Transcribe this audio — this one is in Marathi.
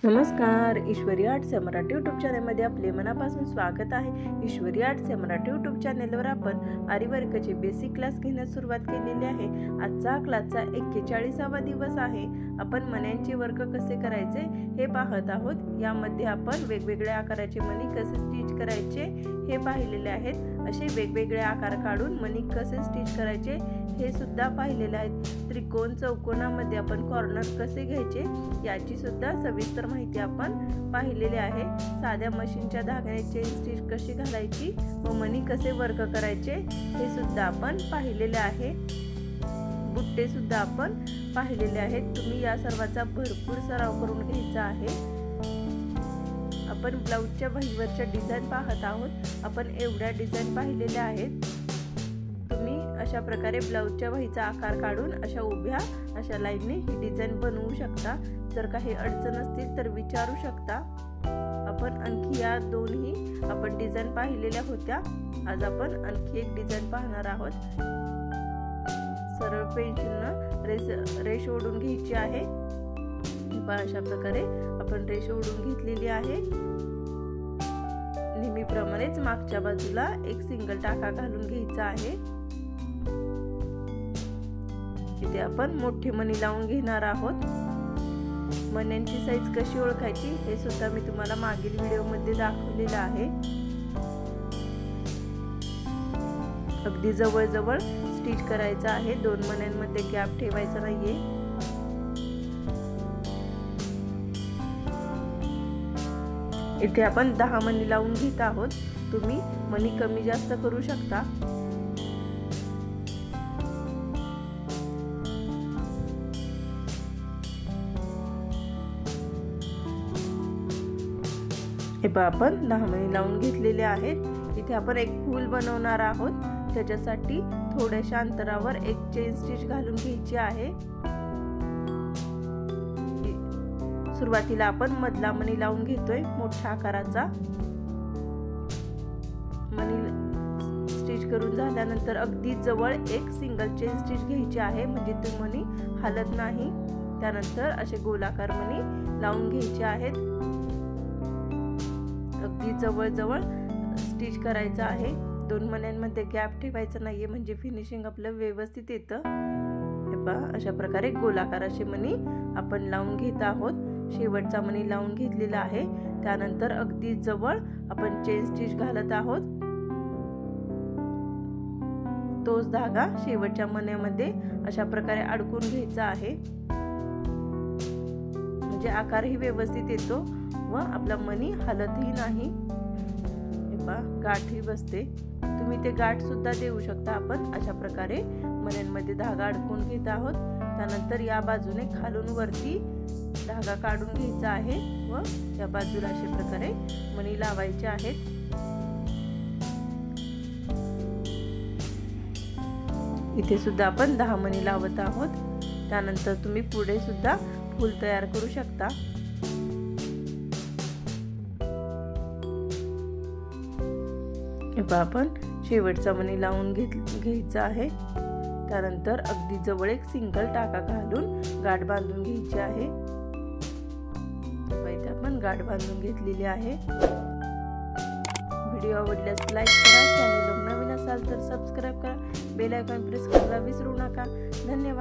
नमस्कार, ईश्वरी आर्ट्स मराठी यूट्यूब चॅनलमध्ये आपले मनापासून स्वागत आहे। ईश्वरी आर्ट्स मराठी यूट्यूब चॅनलवर आपण आरीवर्कचे बेसिक क्लास घेण्यास सुरुवात केलेली आहे। आजचा क्लासचा 41वा दिवस आहे। आपण मण्यांचे वर्क कसे करायचे हे पाहत आहोत। यामध्ये आपण वेगवेगळ्या आकाराचे मणी कसे स्टिच करायचे हे पाहिलेले आहेत। असे वेगवेगळे आकार काढून मणी कसे स्टिच करायचे हे सुद्धा पाहिलेले आहेत। त्रिकोण चौकोनामध्ये आपण कॉर्नर कसे घ्यायचे याची सुद्धा सविस्तर माहिती आपण पाहिलेली आहे। साध्या मशीनच्या धाग्याने चेन स्टिच कशी घालायची व मणी कसे वर्क करायचे हे सुद्धा आपण पाहिलेले आहे। बुट्टे सुद्धा आपण पाहिलेले आहेत। तुम्ही या सर्वांचा भरपूर सराव करून घ्यायचा आहे। आपण ब्लाउजच्या वहीवरच्या डिझाइन पाहत आहोत। आपण एवढ्या डिझाइन पाहिलेल्या आहेत। तुम्ही अशा प्रकारे ब्लाउजच्या वहीचा आकार काढून अशा उभ्या अशा लाईनने ही डिझाइन बनवू शकता। जर काही अडचण असतील तर विचारू शकता। आपण आणखी या दोन्ही आपण डिझाइन पाहिलेल्या होत्या। आज आपण आणखी एक डिझाइन पाहणार आहोत। सरळ पेन्सिलने रेष ओढून घ्यायची आहे। अशा प्रकारे आपण रेष ओढून घेतलेली आहे। नेहमीप्रमाणेच मागच्या बाजूला एक सिंगल टाका घालून घ्यायचा आहे। इथे आपण मोठे मणी लावून घेणार आहोत। मण्यांची साईज कशी ओळखायची हे सुद्धा मी तुम्हाला मागील व्हिडिओ मध्ये दाखवलेलं आहे। अगदी जवळ जवळ स्टिच करायचं आहे। दोन मण्यांमध्ये गॅप ठेवायचा नाहीये। इथे आपण 10 मणी लावून घेत आहोत। तुम्ही मणी कमी जास्त करू शकता। हे पहा आपण 10 मणी लावून घेतलेले आहेत। इथे आपण एक फूल बनवणार आहोत। त्याच्यासाठी थोड्याशा अंतरावर एक चेन स्टिच घालून घ्यायची आहे। सुरुवातीला आपण मधला मणी लावून घेतोय मोठ्या आकाराचा। मणी स्टिच करून झाल्यानंतर अगदी जवळ एक सिंगल चेन स्टिच घ्यायची आहे, म्हणजे ते मणी हलत नाही। त्यानंतर असे गोलाकार मणी लावून घ्यायचे आहेत। अगदी जवळ जवळ स्टिच करायचं आहे। दोन मण्यांमध्ये गॅप ठेवायचा नाहीये, म्हणजे फिनिशिंग आपलं व्यवस्थित येतं। हे पहा अशा प्रकारे गोलाकार असे मणी आपण लावून घेत आहोत। शेवटचा मणी लावून घेतलेला आहे। त्यानंतर अगदी जवळ आपण चेन स्टिच घालत आहोत। तोच धागा शेवटच्या मण्यामध्ये अशा प्रकारे अडकून घ्यायचा आहे, म्हणजे आकारही व्यवस्थित येतो व आपला मणी हलतही नाही। हे पहा गाठही बसते। तुम्ही ते गाठ सुद्धा देऊ शकता। आपण अशा प्रकारे मण्यांमध्ये धागा अडकून घेत आहोत। त्यानंतर या बाजूने खालून वरती धागा काढून घ्यायचा आहे व या बाजूला अशा प्रकारे मणी लावायचे आहेत। इथे सुद्धा आपण 10 मणी लावत आहोत। त्यानंतर तुम्ही पुढे सुद्धा फूल तयार करू शकता। हे आपण शेवटचा मणी लावून घ्यायचा आहे। त्यानंतर अगदी जवळ एक सिंगल टाका घालून गाठ बांधून घ्यायची आहे। इथे आपण गाठ बांधून घेतलेली आहे। व्हिडिओ आवडल्यास लाईक करा, चॅनलवर नवीन असाल तर सबस्क्राइब करा, बेल आयकॉन प्रेस करायला विसरू नका। धन्यवाद।